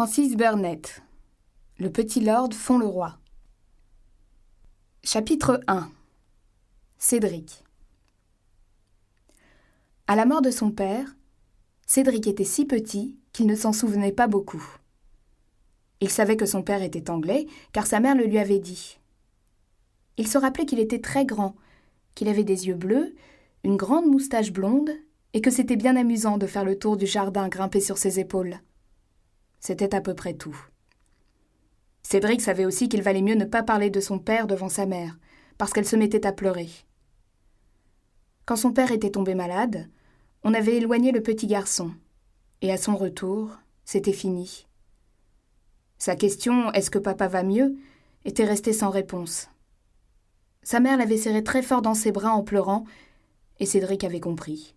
Francis Burnett. Le petit lord Fauntleroy. Chapitre 1. Cédric. À la mort de son père, Cédric était si petit qu'il ne s'en souvenait pas beaucoup. Il savait que son père était anglais, car sa mère le lui avait dit. Il se rappelait qu'il était très grand, qu'il avait des yeux bleus, une grande moustache blonde, et que c'était bien amusant de faire le tour du jardin grimpé sur ses épaules. C'était à peu près tout. Cédric savait aussi qu'il valait mieux ne pas parler de son père devant sa mère, parce qu'elle se mettait à pleurer. Quand son père était tombé malade, on avait éloigné le petit garçon, et à son retour, c'était fini. Sa question « Est-ce que papa va mieux ?» était restée sans réponse. Sa mère l'avait serré très fort dans ses bras en pleurant, et Cédric avait compris.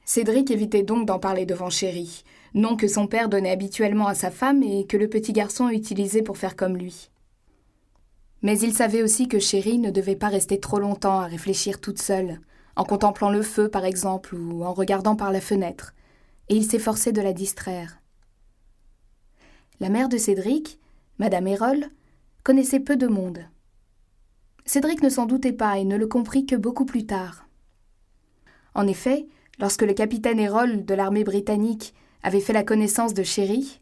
Cédric évitait donc d'en parler devant Chéri, nom que son père donnait habituellement à sa femme et que le petit garçon utilisait pour faire comme lui. Mais il savait aussi que Chéri ne devait pas rester trop longtemps à réfléchir toute seule, en contemplant le feu par exemple ou en regardant par la fenêtre, et il s'efforçait de la distraire. La mère de Cédric, Madame Hérol, connaissait peu de monde. Cédric ne s'en doutait pas et ne le comprit que beaucoup plus tard. En effet, lorsque le capitaine Hérol de l'armée britannique avait fait la connaissance de Chéri,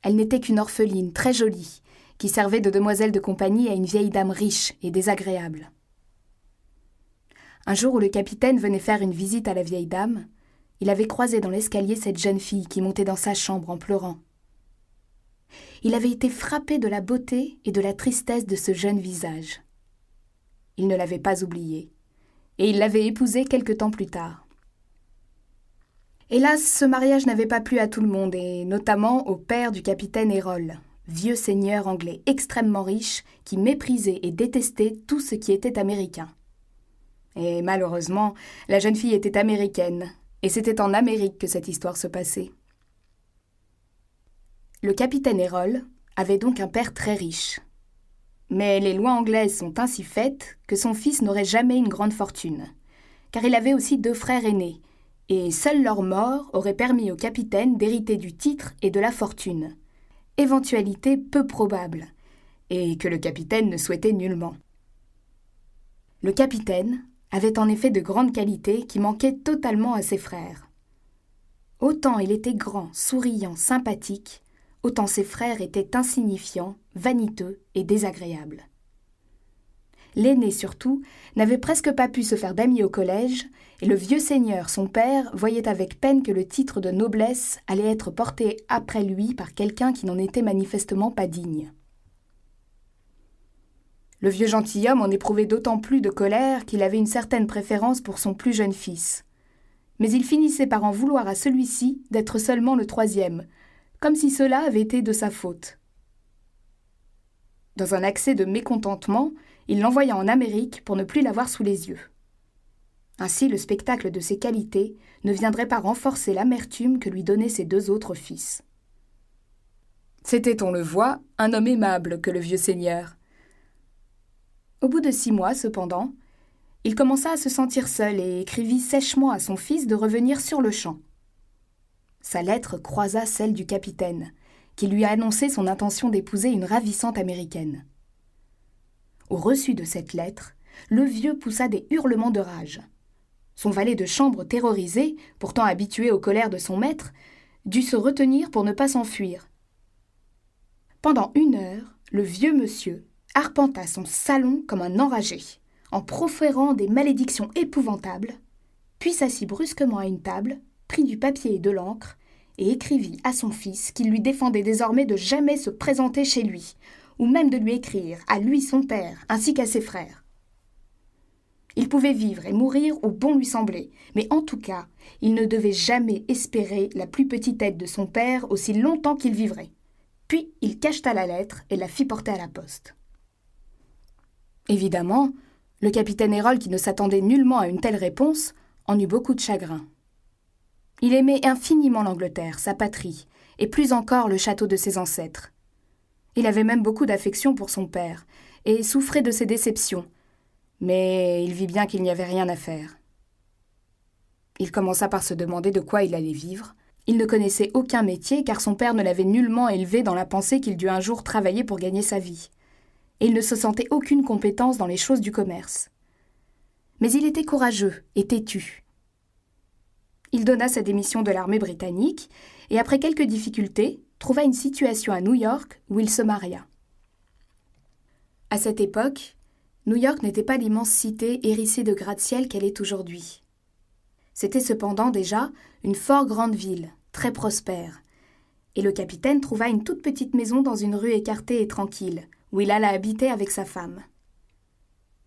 elle n'était qu'une orpheline très jolie, qui servait de demoiselle de compagnie à une vieille dame riche et désagréable. Un jour où le capitaine venait faire une visite à la vieille dame, il avait croisé dans l'escalier cette jeune fille qui montait dans sa chambre en pleurant. Il avait été frappé de la beauté et de la tristesse de ce jeune visage. Il ne l'avait pas oubliée, et il l'avait épousée quelque temps plus tard. Hélas, ce mariage n'avait pas plu à tout le monde, et notamment au père du capitaine Hérol, vieux seigneur anglais extrêmement riche qui méprisait et détestait tout ce qui était américain. Et malheureusement, la jeune fille était américaine, et c'était en Amérique que cette histoire se passait. Le capitaine Hérol avait donc un père très riche. Mais les lois anglaises sont ainsi faites que son fils n'aurait jamais une grande fortune, car il avait aussi 2 frères aînés, et seule leur mort aurait permis au capitaine d'hériter du titre et de la fortune, éventualité peu probable, et que le capitaine ne souhaitait nullement. Le capitaine avait en effet de grandes qualités qui manquaient totalement à ses frères. Autant il était grand, souriant, sympathique, autant ses frères étaient insignifiants, vaniteux et désagréables. L'aîné, surtout, n'avait presque pas pu se faire d'amis au collège, et le vieux seigneur, son père, voyait avec peine que le titre de noblesse allait être porté après lui par quelqu'un qui n'en était manifestement pas digne. Le vieux gentilhomme en éprouvait d'autant plus de colère qu'il avait une certaine préférence pour son plus jeune fils. Mais il finissait par en vouloir à celui-ci d'être seulement le 3e, comme si cela avait été de sa faute. Dans un accès de mécontentement, il l'envoya en Amérique pour ne plus l'avoir sous les yeux. Ainsi, le spectacle de ses qualités ne viendrait pas renforcer l'amertume que lui donnaient ses 2 autres fils. C'était, on le voit, un homme aimable que le vieux seigneur. Au bout de 6 mois, cependant, il commença à se sentir seul et écrivit sèchement à son fils de revenir sur-le-champ. Sa lettre croisa celle du capitaine, qui lui a annoncé son intention d'épouser une ravissante américaine. Au reçu de cette lettre, le vieux poussa des hurlements de rage. Son valet de chambre terrorisé, pourtant habitué aux colères de son maître, dut se retenir pour ne pas s'enfuir. Pendant 1 heure, le vieux monsieur arpenta son salon comme un enragé, en proférant des malédictions épouvantables, puis s'assit brusquement à une table, prit du papier et de l'encre, et écrivit à son fils qu'il lui défendait désormais de jamais se présenter chez lui, ou même de lui écrire, à lui son père, ainsi qu'à ses frères. Il pouvait vivre et mourir où bon lui semblait, mais en tout cas, il ne devait jamais espérer la plus petite aide de son père aussi longtemps qu'il vivrait. Puis il cacheta la lettre et la fit porter à la poste. Évidemment, le capitaine Hérol, qui ne s'attendait nullement à une telle réponse, en eut beaucoup de chagrin. Il aimait infiniment l'Angleterre, sa patrie, et plus encore le château de ses ancêtres. Il avait même beaucoup d'affection pour son père, et souffrait de ses déceptions, mais il vit bien qu'il n'y avait rien à faire. Il commença par se demander de quoi il allait vivre, Il ne connaissait aucun métier car son père ne l'avait nullement élevé dans la pensée qu'il dût un jour travailler pour gagner sa vie. Et il ne se sentait aucune compétence dans les choses du commerce. Mais il était courageux et têtu. Il donna sa démission de l'armée britannique et après quelques difficultés, trouva une situation à New York où il se maria. À cette époque, New York n'était pas l'immense cité hérissée de gratte-ciel qu'elle est aujourd'hui. C'était cependant déjà une fort grande ville, très prospère, et le capitaine trouva une toute petite maison dans une rue écartée et tranquille, où il alla habiter avec sa femme.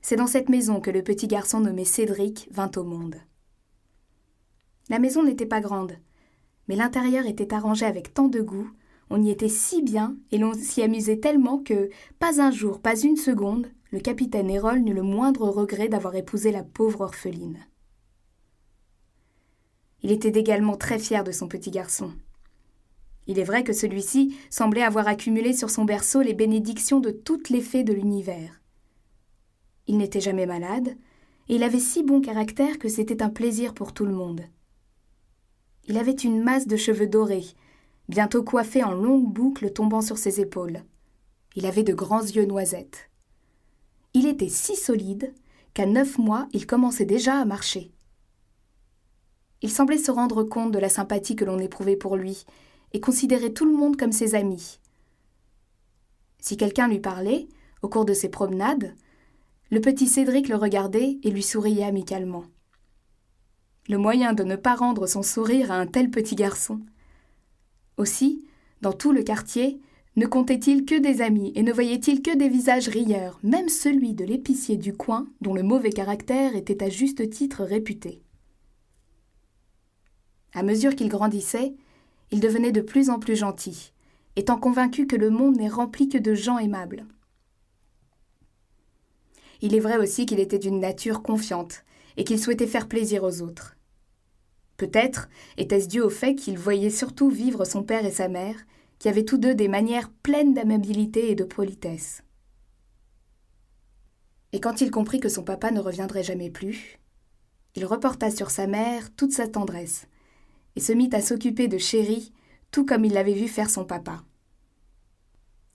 C'est dans cette maison que le petit garçon nommé Cédric vint au monde. La maison n'était pas grande, mais l'intérieur était arrangé avec tant de goût, on y était si bien et l'on s'y amusait tellement que, pas un jour, pas une seconde, le capitaine Hérol n'eut le moindre regret d'avoir épousé la pauvre orpheline. Il était également très fier de son petit garçon. Il est vrai que celui-ci semblait avoir accumulé sur son berceau les bénédictions de toutes les fées de l'univers. Il n'était jamais malade, et il avait si bon caractère que c'était un plaisir pour tout le monde. Il avait une masse de cheveux dorés, bientôt coiffés en longues boucles tombant sur ses épaules. Il avait de grands yeux noisettes. Il était si solide qu'à 9 mois, il commençait déjà à marcher. Il semblait se rendre compte de la sympathie que l'on éprouvait pour lui et considérait tout le monde comme ses amis. Si quelqu'un lui parlait, au cours de ses promenades, le petit Cédric le regardait et lui souriait amicalement. Le moyen de ne pas rendre son sourire à un tel petit garçon. Aussi, dans tout le quartier, ne comptait-il que des amis et ne voyait-il que des visages rieurs, même celui de l'épicier du coin, dont le mauvais caractère était à juste titre réputé. À mesure qu'il grandissait, il devenait de plus en plus gentil, étant convaincu que le monde n'est rempli que de gens aimables. Il est vrai aussi qu'il était d'une nature confiante et qu'il souhaitait faire plaisir aux autres. Peut-être était-ce dû au fait qu'il voyait surtout vivre son père et sa mère, qui avaient tous deux des manières pleines d'amabilité et de politesse. Et quand il comprit que son papa ne reviendrait jamais plus, il reporta sur sa mère toute sa tendresse et se mit à s'occuper de Chéri, tout comme il l'avait vu faire son papa.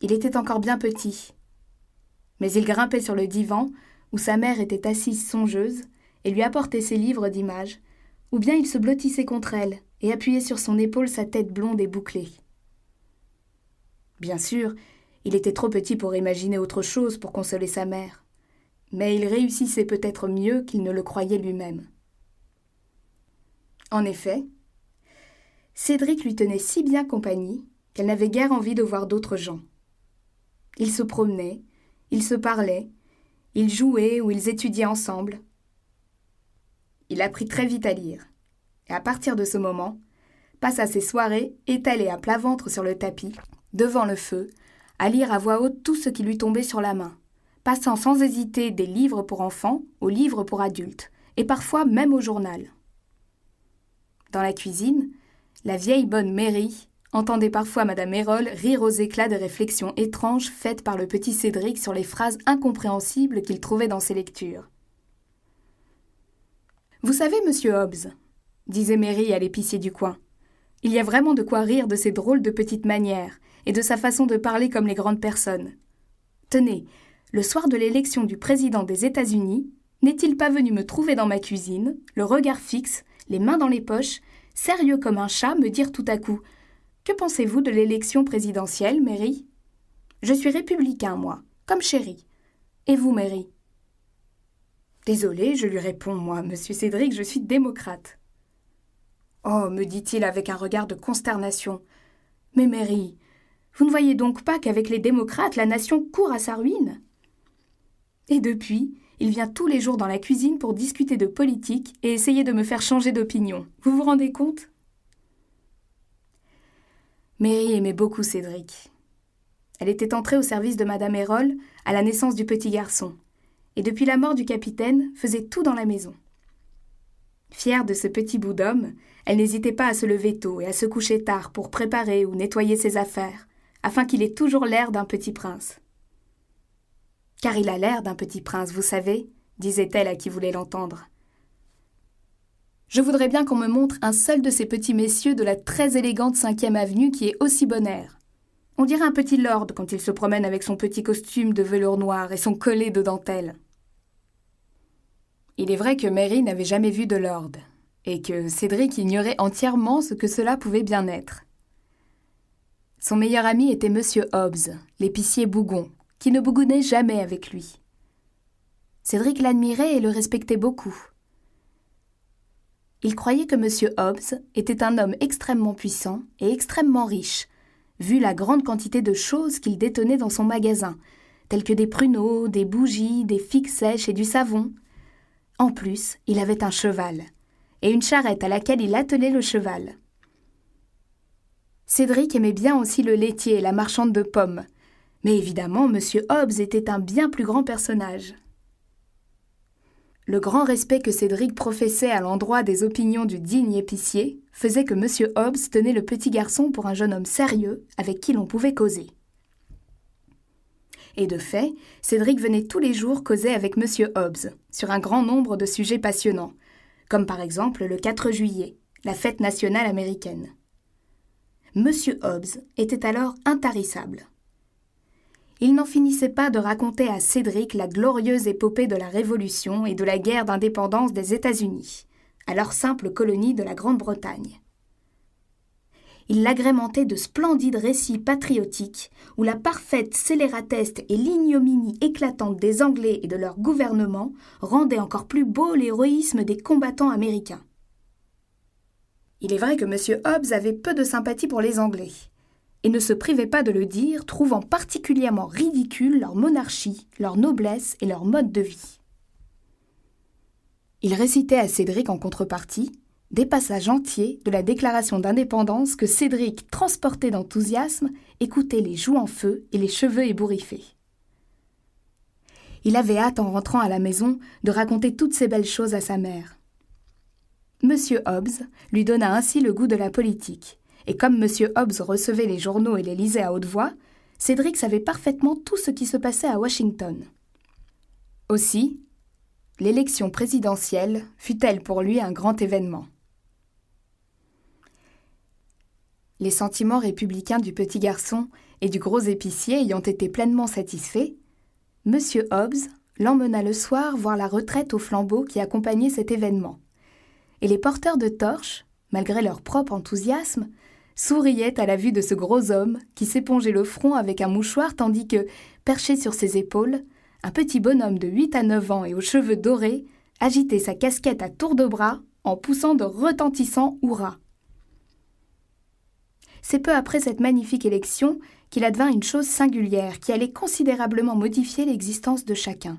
Il était encore bien petit, mais il grimpait sur le divan où sa mère était assise songeuse et lui apportait ses livres d'images, ou bien il se blottissait contre elle et appuyait sur son épaule sa tête blonde et bouclée. Bien sûr, il était trop petit pour imaginer autre chose pour consoler sa mère, mais il réussissait peut-être mieux qu'il ne le croyait lui-même. En effet, Cédric lui tenait si bien compagnie qu'elle n'avait guère envie de voir d'autres gens. Ils se promenaient, ils se parlaient, ils jouaient ou ils étudiaient ensemble. Il apprit très vite à lire, et à partir de ce moment, passa ses soirées étalées à plat ventre sur le tapis, devant le feu, à lire à voix haute tout ce qui lui tombait sur la main, passant sans hésiter des livres pour enfants aux livres pour adultes, et parfois même au journal. Dans la cuisine, la vieille bonne Mary entendait parfois Madame Hérol rire aux éclats des réflexions étranges faites par le petit Cédric sur les phrases incompréhensibles qu'il trouvait dans ses lectures. « Vous savez, monsieur Hobbs, disait Mary à l'épicier du coin, il y a vraiment de quoi rire de ses drôles de petites manières et de sa façon de parler comme les grandes personnes. Tenez, le soir de l'élection du président des États-Unis, n'est-il pas venu me trouver dans ma cuisine, le regard fixe, les mains dans les poches, sérieux comme un chat, me dire tout à coup « Que pensez-vous de l'élection présidentielle, Mary ? Je suis républicain, moi, comme Chéri. Et vous, Mary ? Désolé, je lui réponds, moi, monsieur Cédric, je suis démocrate. Oh, me dit-il avec un regard de consternation. Mais Mary, vous ne voyez donc pas qu'avec les démocrates, la nation court à sa ruine ? Et depuis, il vient tous les jours dans la cuisine pour discuter de politique et essayer de me faire changer d'opinion. Vous vous rendez compte ? Mary aimait beaucoup Cédric. Elle était entrée au service de Madame Hérol à la naissance du petit garçon, et depuis la mort du capitaine, faisait tout dans la maison. Fière de ce petit bout d'homme, elle n'hésitait pas à se lever tôt et à se coucher tard pour préparer ou nettoyer ses affaires, afin qu'il ait toujours l'air d'un petit prince. « Car il a l'air d'un petit prince, vous savez, disait-elle à qui voulait l'entendre. Je voudrais bien qu'on me montre un seul de ces petits messieurs de la très élégante 5e avenue qui est aussi bon air. On dirait un petit lord quand il se promène avec son petit costume de velours noir et son collet de dentelle. » Il est vrai que Mary n'avait jamais vu de lord, et que Cédric ignorait entièrement ce que cela pouvait bien être. Son meilleur ami était Monsieur Hobbs, l'épicier bougon, qui ne bougonnait jamais avec lui. Cédric l'admirait et le respectait beaucoup. Il croyait que Monsieur Hobbs était un homme extrêmement puissant et extrêmement riche, vu la grande quantité de choses qu'il détenait dans son magasin, telles que des pruneaux, des bougies, des figues sèches et du savon. En plus, il avait un cheval, et une charrette à laquelle il attelait le cheval. Cédric aimait bien aussi le laitier et la marchande de pommes, mais évidemment, Monsieur Hobbs était un bien plus grand personnage. Le grand respect que Cédric professait à l'endroit des opinions du digne épicier faisait que Monsieur Hobbs tenait le petit garçon pour un jeune homme sérieux avec qui l'on pouvait causer. Et de fait, Cédric venait tous les jours causer avec Monsieur Hobbs sur un grand nombre de sujets passionnants, comme par exemple le 4 juillet, la fête nationale américaine. Monsieur Hobbs était alors intarissable. Il n'en finissait pas de raconter à Cédric la glorieuse épopée de la Révolution et de la guerre d'indépendance des États-Unis, alors simple colonie de la Grande-Bretagne. Il l'agrémentait de splendides récits patriotiques où la parfaite scélératesse et l'ignominie éclatante des Anglais et de leur gouvernement rendaient encore plus beau l'héroïsme des combattants américains. Il est vrai que M. Hobbs avait peu de sympathie pour les Anglais, et ne se privait pas de le dire, trouvant particulièrement ridicule leur monarchie, leur noblesse et leur mode de vie. Il récitait à Cédric en contrepartie des passages entiers de la déclaration d'indépendance que Cédric, transporté d'enthousiasme, écoutait les joues en feu et les cheveux ébouriffés. Il avait hâte, en rentrant à la maison, de raconter toutes ces belles choses à sa mère. Monsieur Hobbs lui donna ainsi le goût de la politique, et comme Monsieur Hobbs recevait les journaux et les lisait à haute voix, Cédric savait parfaitement tout ce qui se passait à Washington. Aussi, l'élection présidentielle fut-elle pour lui un grand événement. Les sentiments républicains du petit garçon et du gros épicier ayant été pleinement satisfaits, Monsieur Hobbs l'emmena le soir voir la retraite aux flambeaux qui accompagnait cet événement. Et les porteurs de torches, malgré leur propre enthousiasme, souriaient à la vue de ce gros homme qui s'épongeait le front avec un mouchoir tandis que, perché sur ses épaules, un petit bonhomme de 8 à 9 ans et aux cheveux dorés agitait sa casquette à tour de bras en poussant de retentissants hurrahs. C'est peu après cette magnifique élection qu'il advint une chose singulière qui allait considérablement modifier l'existence de chacun.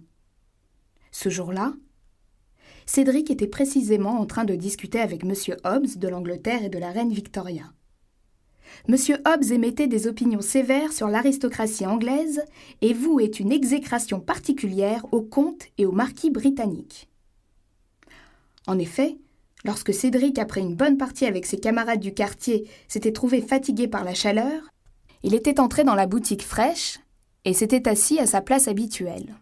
Ce jour-là, Cédric était précisément en train de discuter avec M. Hobbs de l'Angleterre et de la reine Victoria. M. Hobbs émettait des opinions sévères sur l'aristocratie anglaise et vouait une exécration particulière aux comtes et aux marquis britanniques. En effet, lorsque Cédric, après une bonne partie avec ses camarades du quartier, s'était trouvé fatigué par la chaleur, il était entré dans la boutique fraîche et s'était assis à sa place habituelle.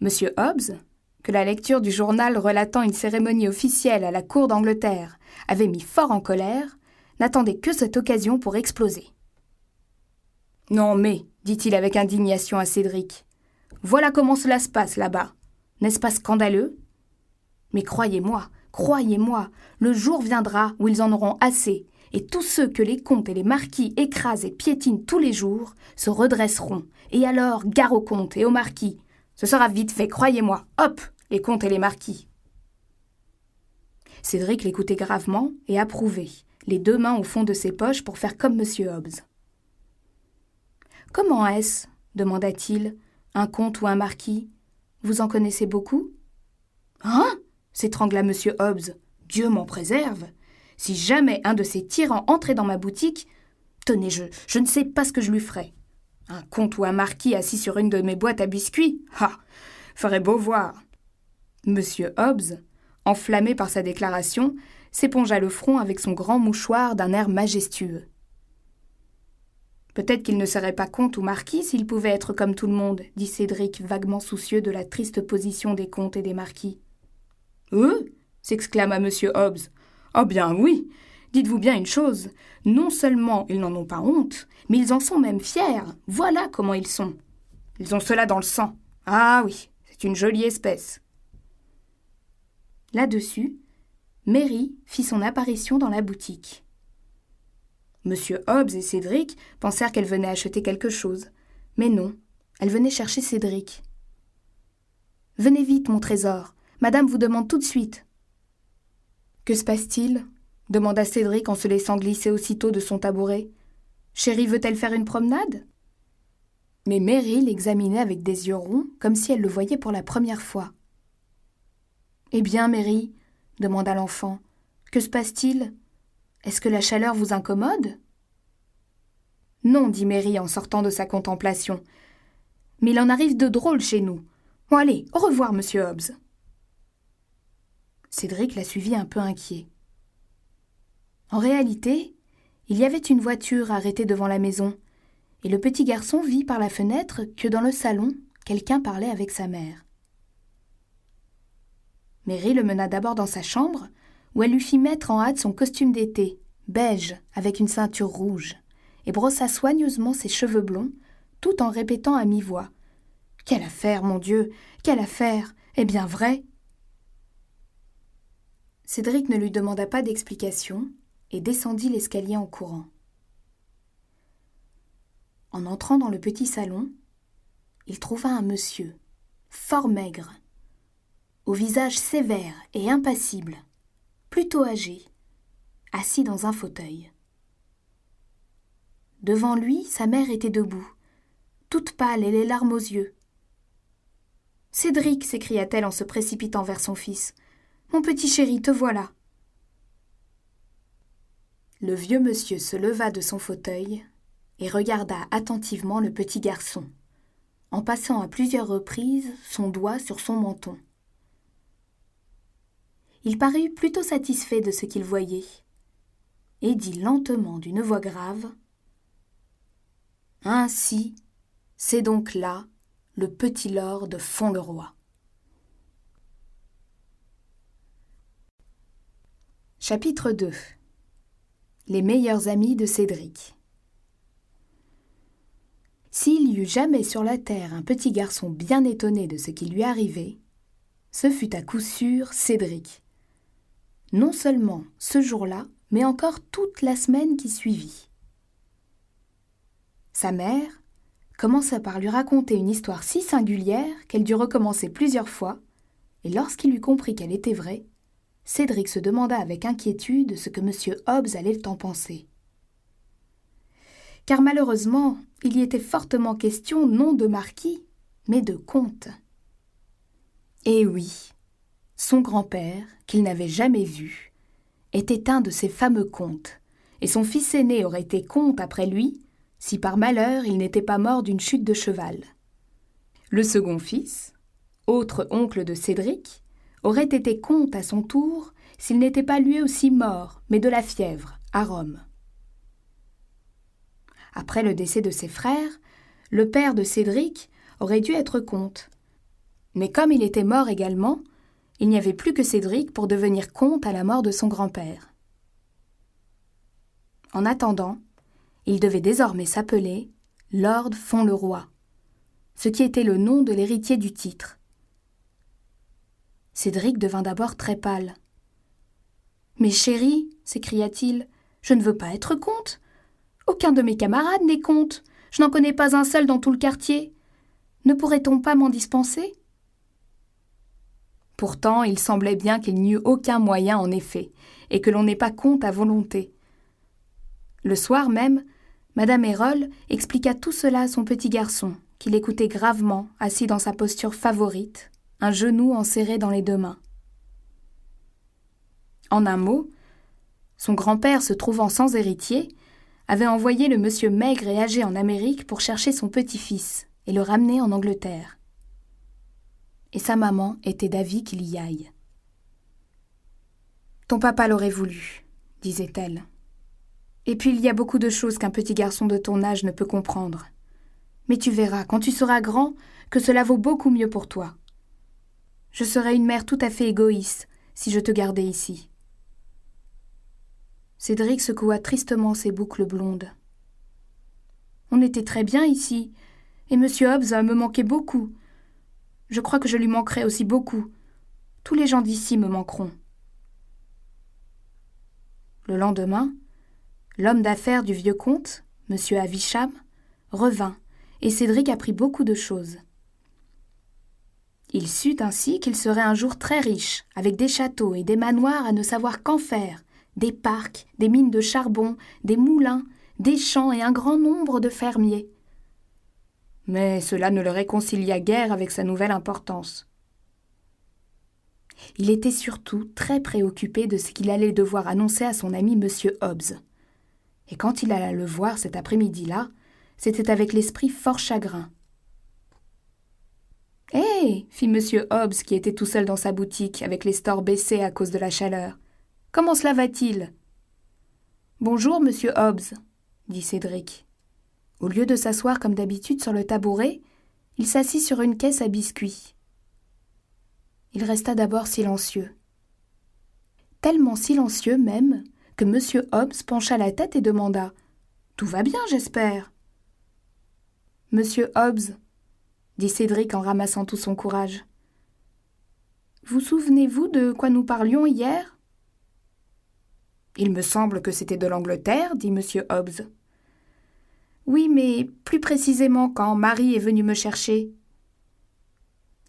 M. Hobbs, que la lecture du journal relatant une cérémonie officielle à la cour d'Angleterre avait mis fort en colère, n'attendait que cette occasion pour exploser. « Non mais, dit-il avec indignation à Cédric, voilà comment cela se passe là-bas. N'est-ce pas scandaleux ? Mais croyez-moi, le jour viendra où ils en auront assez, et tous ceux que les comtes et les marquis écrasent et piétinent tous les jours se redresseront, et alors gare aux comtes et aux marquis. Ce sera vite fait, croyez-moi, hop, les comtes et les marquis. » Cédric l'écoutait gravement et approuvait, les 2 mains au fond de ses poches pour faire comme M. Hobbs. « Comment est-ce, demanda-t-il, un comte ou un marquis? Vous en connaissez beaucoup ?»« Hein ?» s'étrangla M. Hobbs. « Dieu m'en préserve. Si jamais un de ces tyrans entrait dans ma boutique, tenez, je ne sais pas ce que je lui ferais. Un comte ou un marquis assis sur une de mes boîtes à biscuits, ferait beau voir. » M. Hobbs, enflammé par sa déclaration, s'épongea le front avec son grand mouchoir d'un air majestueux. « Peut-être qu'il ne serait pas comte ou marquis s'il pouvait être comme tout le monde, dit Cédric, vaguement soucieux de la triste position des comtes et des marquis. « Eux ? s'exclama M. Hobbs. Oh bien oui, dites-vous bien une chose, non seulement ils n'en ont pas honte, mais ils en sont même fiers. Voilà comment ils sont. Ils ont cela dans le sang. Ah oui, c'est une jolie espèce. Là-dessus, Mary fit son apparition dans la boutique. M. Hobbs et Cédric pensèrent qu'elle venait acheter quelque chose. Mais non, elle venait chercher Cédric. « Venez vite, mon trésor. Madame vous demande tout de suite. »« Que se passe-t-il » demanda Cédric en se laissant glisser aussitôt de son tabouret. « Chérie veut-elle faire une promenade ?» Mais Mary l'examinait avec des yeux ronds, comme si elle le voyait pour la première fois. « Eh bien, Mary » demanda l'enfant, « que se passe-t-il ? Est-ce que la chaleur vous incommode ?»« Non, dit Mary en sortant de sa contemplation. Mais il en arrive de drôles chez nous. Bon, allez, au revoir, monsieur Hobbs. » Cédric la suivit un peu inquiet. En réalité, il y avait une voiture arrêtée devant la maison, et le petit garçon vit par la fenêtre que dans le salon, quelqu'un parlait avec sa mère. Mary le mena d'abord dans sa chambre, où elle lui fit mettre en hâte son costume d'été, beige, avec une ceinture rouge, et brossa soigneusement ses cheveux blonds, tout en répétant à mi-voix. « Quelle affaire, mon Dieu, quelle affaire, est bien vrai !» Cédric ne lui demanda pas d'explication et descendit l'escalier en courant. En entrant dans le petit salon, il trouva un monsieur, fort maigre, au visage sévère et impassible, plutôt âgé, assis dans un fauteuil. Devant lui, sa mère était debout, toute pâle et les larmes aux yeux. « Cédric !» s'écria-t-elle en se précipitant vers son fils. « Mon petit chéri, te voilà !» Le vieux monsieur se leva de son fauteuil et regarda attentivement le petit garçon, en passant à plusieurs reprises son doigt sur son menton. Il parut plutôt satisfait de ce qu'il voyait, et dit lentement d'une voix grave : « Ainsi, c'est donc là le petit lord Fauntleroy. » Chapitre 2. Les meilleurs amis de Cédric. S'il y eut jamais sur la terre un petit garçon bien étonné de ce qui lui arrivait, ce fut à coup sûr Cédric. Non seulement ce jour-là, mais encore toute la semaine qui suivit. Sa mère commença par lui raconter une histoire si singulière qu'elle dut recommencer plusieurs fois, et lorsqu'il eut compris qu'elle était vraie, Cédric se demanda avec inquiétude ce que M. Hobbs allait en penser. Car malheureusement, il y était fortement question non de marquis, mais de comte. Et oui, son grand-père, qu'il n'avait jamais vu, était un de ces fameux comtes, et son fils aîné aurait été comte après lui, si par malheur il n'était pas mort d'une chute de cheval. Le second fils, autre oncle de Cédric, aurait été comte à son tour s'il n'était pas lui aussi mort, mais de la fièvre, à Rome. Après le décès de ses frères, le père de Cédric aurait dû être comte. Mais comme il était mort également, il n'y avait plus que Cédric pour devenir comte à la mort de son grand-père. En attendant, il devait désormais s'appeler Lord Fauntleroy, ce qui était le nom de l'héritier du titre. Cédric devint d'abord très pâle. « Mais chérie, s'écria-t-il, je ne veux pas être comte. Aucun de mes camarades n'est comte. Je n'en connais pas un seul dans tout le quartier. Ne pourrait-on pas m'en dispenser ?» Pourtant, il semblait bien qu'il n'y eût aucun moyen en effet, et que l'on n'ait pas comte à volonté. Le soir même, Madame Errol expliqua tout cela à son petit garçon, qui l'écoutait gravement, assis dans sa posture favorite, un genou enserré dans les deux mains. En un mot, son grand-père, se trouvant sans héritier, avait envoyé le monsieur maigre et âgé en Amérique pour chercher son petit-fils et le ramener en Angleterre. Et sa maman était d'avis qu'il y aille. « Ton papa l'aurait voulu, » disait-elle. « Et puis il y a beaucoup de choses qu'un petit garçon de ton âge ne peut comprendre. Mais tu verras, quand tu seras grand, que cela vaut beaucoup mieux pour toi. Je serai une mère tout à fait égoïste, si je te gardais ici. Cédric secoua tristement ses boucles blondes. On était très bien ici, et M. Hobbs me manquait beaucoup. Je crois que je lui manquerai aussi beaucoup. Tous les gens d'ici me manqueront. Le lendemain, l'homme d'affaires du vieux comte, M. Havisham, revint, et Cédric apprit beaucoup de choses. Il sut ainsi qu'il serait un jour très riche, avec des châteaux et des manoirs à ne savoir qu'en faire, des parcs, des mines de charbon, des moulins, des champs et un grand nombre de fermiers. Mais cela ne le réconcilia guère avec sa nouvelle importance. Il était surtout très préoccupé de ce qu'il allait devoir annoncer à son ami M. Hobbs. Et quand il alla le voir cet après-midi-là, c'était avec l'esprit fort chagrin. « Hé !» fit M. Hobbs, qui était tout seul dans sa boutique, avec les stores baissés à cause de la chaleur. « Comment cela va-t-il ?»« Bonjour, M. Hobbs, » dit Cédric. Au lieu de s'asseoir comme d'habitude sur le tabouret, il s'assit sur une caisse à biscuits. Il resta d'abord silencieux. Tellement silencieux même que M. Hobbs pencha la tête et demanda « Tout va bien, j'espère ?» « Monsieur Hobbs, » dit Cédric en ramassant tout son courage. « Vous souvenez-vous de quoi nous parlions hier ?»« Il me semble que c'était de l'Angleterre, » dit M. Hobbs. « Oui, mais plus précisément quand Marie est venue me chercher. »«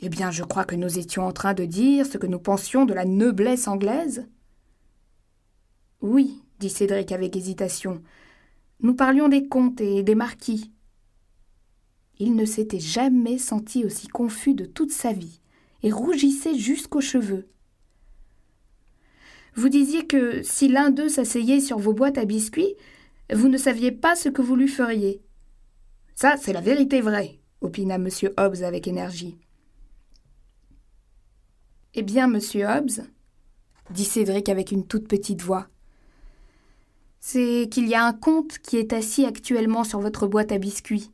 Eh bien, je crois que nous étions en train de dire ce que nous pensions de la noblesse anglaise. »« Oui, » dit Cédric avec hésitation. « Nous parlions des comtes et des marquis. » Il ne s'était jamais senti aussi confus de toute sa vie, et rougissait jusqu'aux cheveux. « Vous disiez que si l'un d'eux s'asseyait sur vos boîtes à biscuits, vous ne saviez pas ce que vous lui feriez. »« Ça, c'est la vérité vraie, » opina M. Hobbs avec énergie. « Eh bien, Monsieur Hobbs, » dit Cédric avec une toute petite voix, « c'est qu'il y a un comte qui est assis actuellement sur votre boîte à biscuits. »«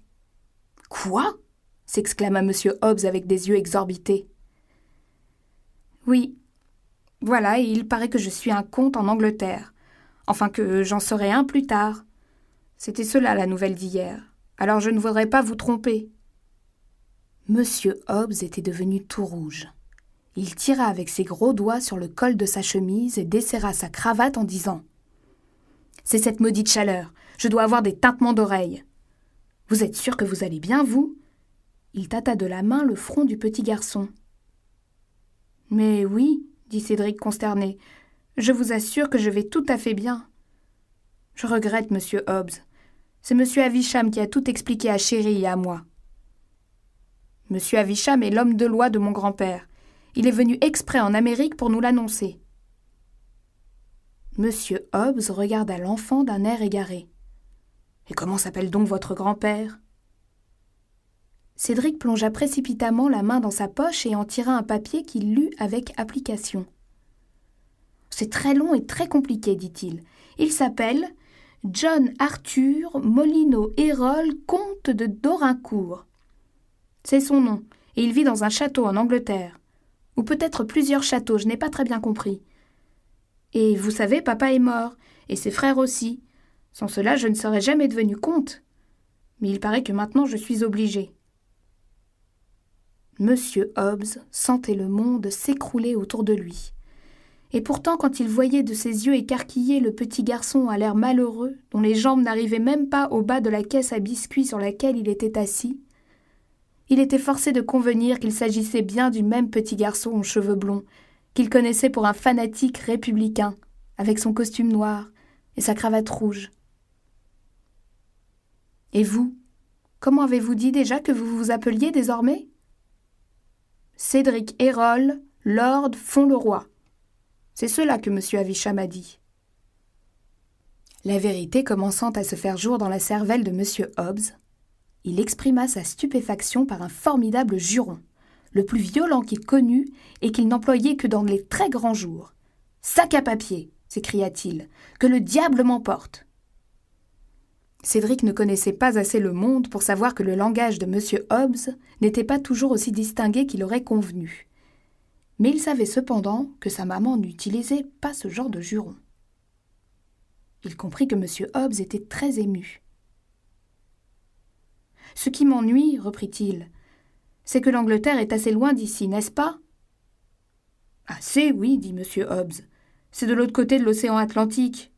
Quoi ?» s'exclama M. Hobbs avec des yeux exorbités. « Oui, voilà, et il paraît que je suis un comte en Angleterre. Enfin que j'en serai un plus tard. C'était cela la nouvelle d'hier. Alors je ne voudrais pas vous tromper. » M. Hobbs était devenu tout rouge. Il tira avec ses gros doigts sur le col de sa chemise et desserra sa cravate en disant « C'est cette maudite chaleur. Je dois avoir des tintements d'oreilles. Vous êtes sûr que vous allez bien, vous ?» Il tâta de la main le front du petit garçon. « Mais oui, » dit Cédric consterné, « je vous assure que je vais tout à fait bien. »« Je regrette, monsieur Hobbs. C'est monsieur Havisham qui a tout expliqué à Chéri et à moi. »« Monsieur Havisham est l'homme de loi de mon grand-père. Il est venu exprès en Amérique pour nous l'annoncer. » Monsieur Hobbs regarda l'enfant d'un air égaré. « Et comment s'appelle donc votre grand-père » Cédric plongea précipitamment la main dans sa poche et en tira un papier qu'il lut avec application. « C'est très long et très compliqué, dit-il. Il s'appelle John Arthur Molyneux Hérol, comte de Dorincourt. C'est son nom, et il vit dans un château en Angleterre. Ou peut-être plusieurs châteaux, je n'ai pas très bien compris. Et vous savez, papa est mort, et ses frères aussi. Sans cela, je ne serais jamais devenu comte. Mais il paraît que maintenant je suis obligé. » Monsieur Hobbs sentait le monde s'écrouler autour de lui. Et pourtant, quand il voyait de ses yeux écarquillés le petit garçon à l'air malheureux, dont les jambes n'arrivaient même pas au bas de la caisse à biscuits sur laquelle il était assis, il était forcé de convenir qu'il s'agissait bien du même petit garçon aux cheveux blonds, qu'il connaissait pour un fanatique républicain, avec son costume noir et sa cravate rouge. « Et vous, comment avez-vous dit déjà que vous vous appeliez désormais ?»« Cédric Hérol, Lord Fauntleroy. C'est cela que M. Havisham a dit. » La vérité commençant à se faire jour dans la cervelle de M. Hobbs, il exprima sa stupéfaction par un formidable juron, le plus violent qu'il connut et qu'il n'employait que dans les très grands jours. « Sac à papier !» s'écria-t-il. « Que le diable m'emporte !» Cédric ne connaissait pas assez le monde pour savoir que le langage de M. Hobbs n'était pas toujours aussi distingué qu'il aurait convenu. Mais il savait cependant que sa maman n'utilisait pas ce genre de juron. Il comprit que M. Hobbs était très ému. « Ce qui m'ennuie, reprit-il, c'est que l'Angleterre est assez loin d'ici, n'est-ce pas ?»« Assez, oui, dit M. Hobbs. C'est de l'autre côté de l'océan Atlantique. »«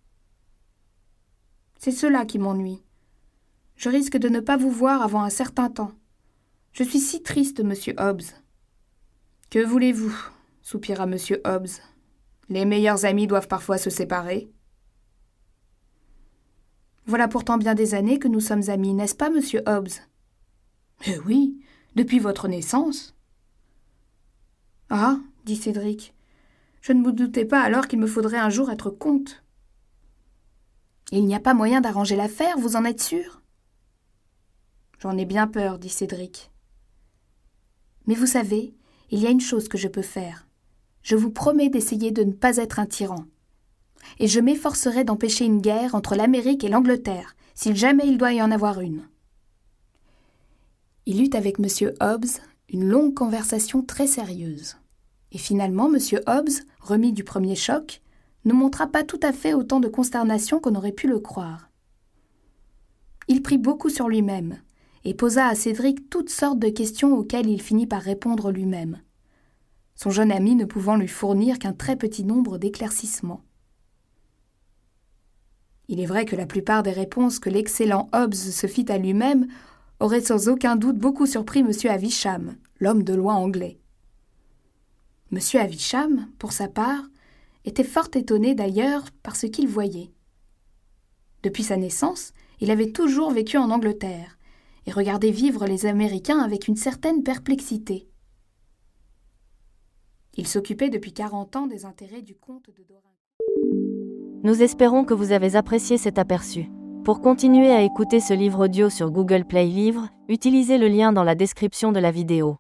C'est cela qui m'ennuie. Je risque de ne pas vous voir avant un certain temps. Je suis si triste, monsieur Hobbs. »« Que voulez-vous » soupira M. Hobbs. « Les meilleurs amis doivent parfois se séparer. » « Voilà pourtant bien des années que nous sommes amis, n'est-ce pas, monsieur Hobbs ?»« Oui, depuis votre naissance. »« Ah, dit Cédric, je ne me doutais pas alors qu'il me faudrait un jour être comte. »« Il n'y a pas moyen d'arranger l'affaire, vous en êtes sûr ?»« J'en ai bien peur, dit Cédric. »« Mais vous savez, il y a une chose que je peux faire. Je vous promets d'essayer de ne pas être un tyran. Et je m'efforcerai d'empêcher une guerre entre l'Amérique et l'Angleterre, si jamais il doit y en avoir une. » Il eut avec M. Hobbs une longue conversation très sérieuse. Et finalement, M. Hobbs, remis du premier choc, ne montra pas tout à fait autant de consternation qu'on aurait pu le croire. Il prit beaucoup sur lui-même et posa à Cédric toutes sortes de questions auxquelles il finit par répondre lui-même, son jeune ami ne pouvant lui fournir qu'un très petit nombre d'éclaircissements. Il est vrai que la plupart des réponses que l'excellent Hobbs se fit à lui-même auraient sans aucun doute beaucoup surpris M. Havisham, l'homme de loi anglais. M. Havisham, pour sa part, était fort étonné d'ailleurs par ce qu'il voyait. Depuis sa naissance, il avait toujours vécu en Angleterre et regardait vivre les Américains avec une certaine perplexité. Il s'occupait depuis 40 ans des intérêts du comte de Dorincourt. Nous espérons que vous avez apprécié cet aperçu. Pour continuer à écouter ce livre audio sur Google Play Livres, utilisez le lien dans la description de la vidéo.